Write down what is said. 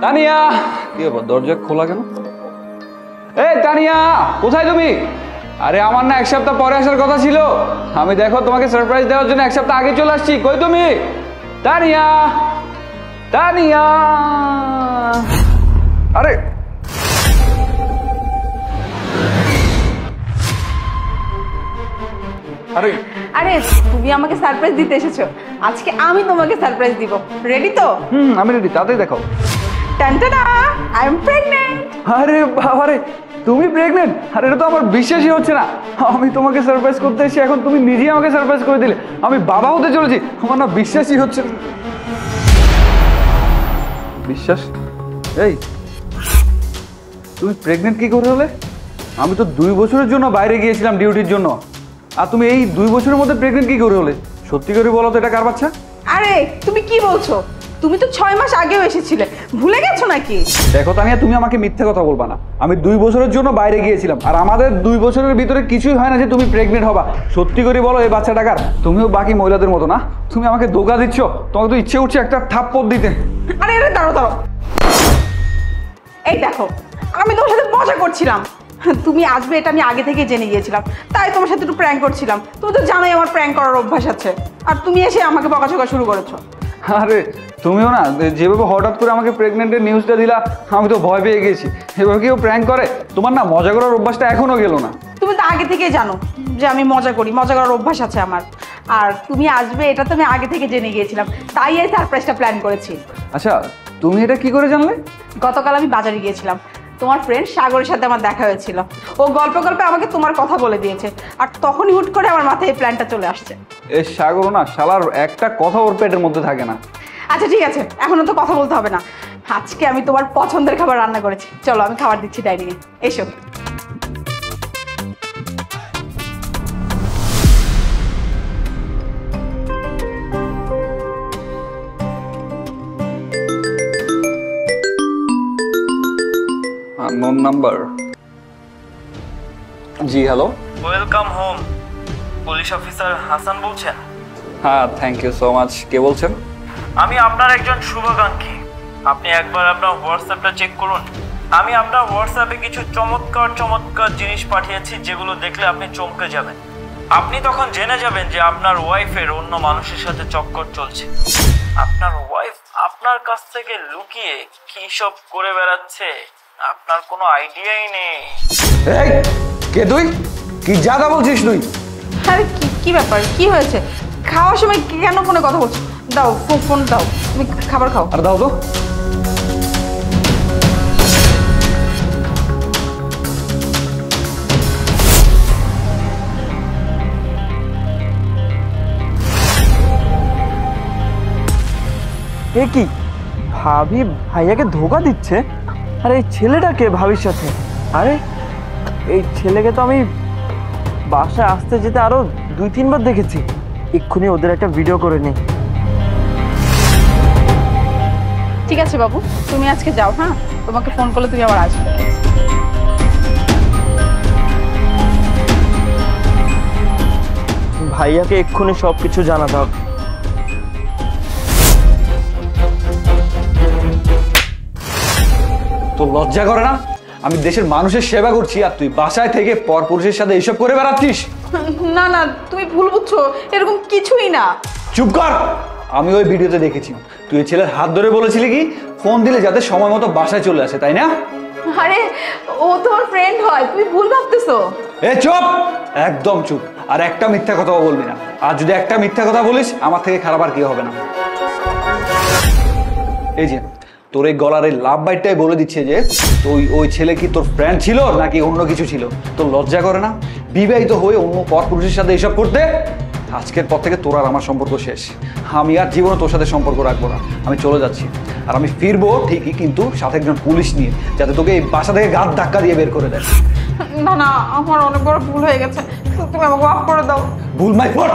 তানিয়া, কি ব্যাপার দরজা খোলা কেন? এই তানিয়া, কোথায় তুমি? আরে আমার না এক সপ্তাহ পরে আসার কথা ছিল। আমি দেখো তোমাকে সারপ্রাইজ দেওয়ার জন্য এক সপ্তাহ আগে চলে আসছি। কই তুমি? তানিয়া, তানিয়া, আরে আরে আরে তুমি আমাকে সারপ্রাইজ দিতে এসেছো। আজকে আমি তোমাকে সারপ্রাইজ দিব। রেডি তো? আমি রেডি, তাড়াতাড়ি দেখাও। টানটানা, আই এম প্রেগন্যান্ট। আরে বাবা রে, তুমি প্রেগন্যান্ট? আরে এটা তো আমার বিশ্বাসই হচ্ছে না। আমি তোমাকে সারপ্রাইজ করতে এসেছি, এখন তুমি নিজেই আমাকে সারপ্রাইজ করে দিলে। আমি বাবা হতে চলেছি, আমার না বিশ্বাসই হচ্ছে না। বিশ্বাস? এই তুমি প্রেগন্যান্ট কি করে হলে? আমি তো 2 বছরের জন্য বাইরে গিয়েছিলাম ডিউটির জন্য, আর তুমি এই 2 বছরের মধ্যে প্রেগন্যান্ট কি করে হলে? সত্যি করে বলো তো, এটা কার বাচ্চা? আরে তুমি কি বলছো? তুমি তো 6 মাস আগেও এসেছিলে, ভুলে গেছো নাকি? দেখো তানিয়া, তুমি আমাকে মিথ্যে কথা বলবা না। আমি 2 বছরের জন্য বাইরে গিয়েছিলাম, আর আমাদের 2 বছরের ভিতরে কিছুই হয় না যে তুমি প্রেগনেন্ট হবা। সত্যি করে বলো, এই বাচ্চাটা কার? তুমিও বাকি মহিলাদের মতো না, তুমি আমাকে ধোঁকা দিচ্ছ। তোমাকে তো ইচ্ছে উঠছে একটা থাপ্পড় দিতে। আরে আরে দাঁড়াও দাঁড়াও, এই দেখো আমি তোমার সাথে মজা করছিলাম। তুমি আসবে এটা আমি আগে থেকে জেনে গিয়েছিলাম, তাই তোমার সাথে একটু প্র্যাঙ্ক করছিলাম। তুমি তো জানোই আমার প্র্যাঙ্ক করার অভ্যাস আছে, আর তুমি এসে আমাকে বকাঝকা শুরু করেছো। আরে তুমিও না, যেভাবে হঠাৎ করে আমাকে প্রেগনেন্টের নিউজটা দিলা, আমি তো ভয় পেয়ে গেছি। এভাবে কেউ প্র্যাঙ্ক করে? তোমার না মজা করার অভ্যাসটা এখনো গেল না। তুমি তো আগে থেকেই জানো যে আমি মজা করি, মজা করার অভ্যাস আছে আমার। আর তুমি আসবে এটা তো আমি আগে থেকে জেনে গিয়েছিলাম, তাই এই সারপ্রাইজটা প্ল্যান করেছি। আচ্ছা, তুমি এটা কি করে জানলে? গতকাল আমি বাজারে গিয়েছিলাম, তোমার ফ্রেন্ড সাগরের সাথে আমার দেখা হয়েছিল। ও গল্পে গল্পে আমাকে তোমার কথা বলে দিয়েছে, আর তখনই হুট করে আমার মাথায় এই প্ল্যানটা চলে আসছে। এই সাগর না, শালার একটা কথা ওর পেটের মধ্যে থাকে না। আচ্ছা ঠিক আছে, এখনো তো কথা বলতে হবে না। আজকে আমি তোমার পছন্দের খাবার রান্না করেছি, চলো আমি খাবার দিচ্ছি ডাইনিংয়ে, এসো। Non number. জি hello, welcome home. Police officer Hasan বলছেন? হ্যাঁ, থ্যাংক ইউ সো মাচ। কে বলছেন? আমি আপনার একজন শুভাকাঙ্ক্ষী। আপনি একবার আপনার হোয়াটসঅ্যাপটা চেক করুন। আমি আপনার হোয়াটসঅ্যাপে কিছু চমৎকার চমৎকার জিনিস পাঠিয়েছি, যেগুলো দেখলে আপনি চমকে যাবেন। আপনি তখন জেনে যাবেন যে আপনার ওয়াইফের অন্য মানুষের সাথে চক্কর চলছে। আপনার ওয়াইফ আপনার কাছ থেকে লুকিয়ে কী সব করে বেড়াচ্ছে আপনার কোনো আইডিয়াই নেই। এই কে তুই? কি জাদা বলছিস তুই? আরে কি ব্যাপার, কি হয়েছে? খাওয়ার সময় কেন ফোনে কথা বলছো? দাও ফোন দাও, তুমি খাবার খাও। আর দাও তো। এ কি, ভাবি ভাইয়াকে ধোকা দিচ্ছে? আরে এই ছেলেটাকে ভাবির সাথে? আরে এই ছেলেকে তো আমি বাসায় আসতে যেতে আরো 2-3 বার দেখেছি। এক্ষুনি ওদের একটা ভিডিও করে নিই। ঠিক আছে বাবু, তুমি আজকে যাও। হ্যাঁ, তোমাকে ফোন করলে তুমি আবার আসবে। ভাইয়াকে এক্ষুনি সব কিছু জানাতে হবে। তো লজ্জা করে না? আমি দেশের মানুষের সেবা করছি, আর তুই বাসায় থেকে পরপুরুষের সাথে এইসব করে বেড়াচ্ছিস? না না, তুমি ভুল বুঝছো, এরকম কিছুই না। চুপ কর। আমি ওই ভিডিওতে দেখেছি তুই ওই ছেলের হাত ধরে বলেছিলি কি ফোন দিলে যাতে সময় মতো বাসায় চলে আসে, তাই না? আরে ও তোমার ফ্রেন্ড হয়, তুমি ভুল ভাবতেছো। এ চুপ, একদম চুপ। আর একটা মিথ্যা কথাও বলবি না। আর যদি একটা মিথ্যা কথা বলিস, আমার থেকে খারাপ আর কি হবে না। এই যে তোর এই গলার এই লাভ বাইটটাই বলে দিচ্ছে যে তুই ওই ছেলে কি তোর ফ্রেন্ড ছিল নাকি অন্য কিছু ছিল। তোর লজ্জা করে না বিবাহিত হয়ে অন্য পরপুরুষের সাথে এইসব করতে? আজকের পর থেকে তোর আর আমার সম্পর্ক শেষ। আমি আর জীবনে তোর সাথে সম্পর্ক রাখবো না। আমি চলে যাচ্ছি, আর আমি ফিরবো ঠিকই, কিন্তু সাথে একজন পুলিশ নিয়ে, যাতে তোকে এই বাসা থেকে গাদ ধাক্কা দিয়ে বের করে দেয়। না না, আমার অনেক বড় ভুল হয়ে গেছে, তুমি আমাকে মাফ করে দাও। ভুল মাই ফট।